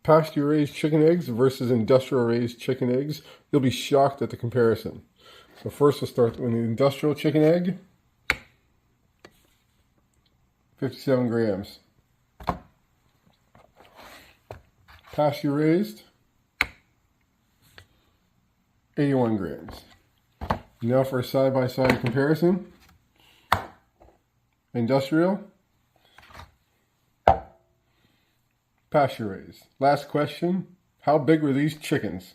pasture-raised chicken eggs versus industrial-raised chicken eggs. You'll be shocked at the comparison. So first we'll start with the industrial chicken egg. 57 grams. Pasture-raised, 81 grams. Now for a side-by-side comparison. Industrial, pasture-raised. Last question, how big were these chickens?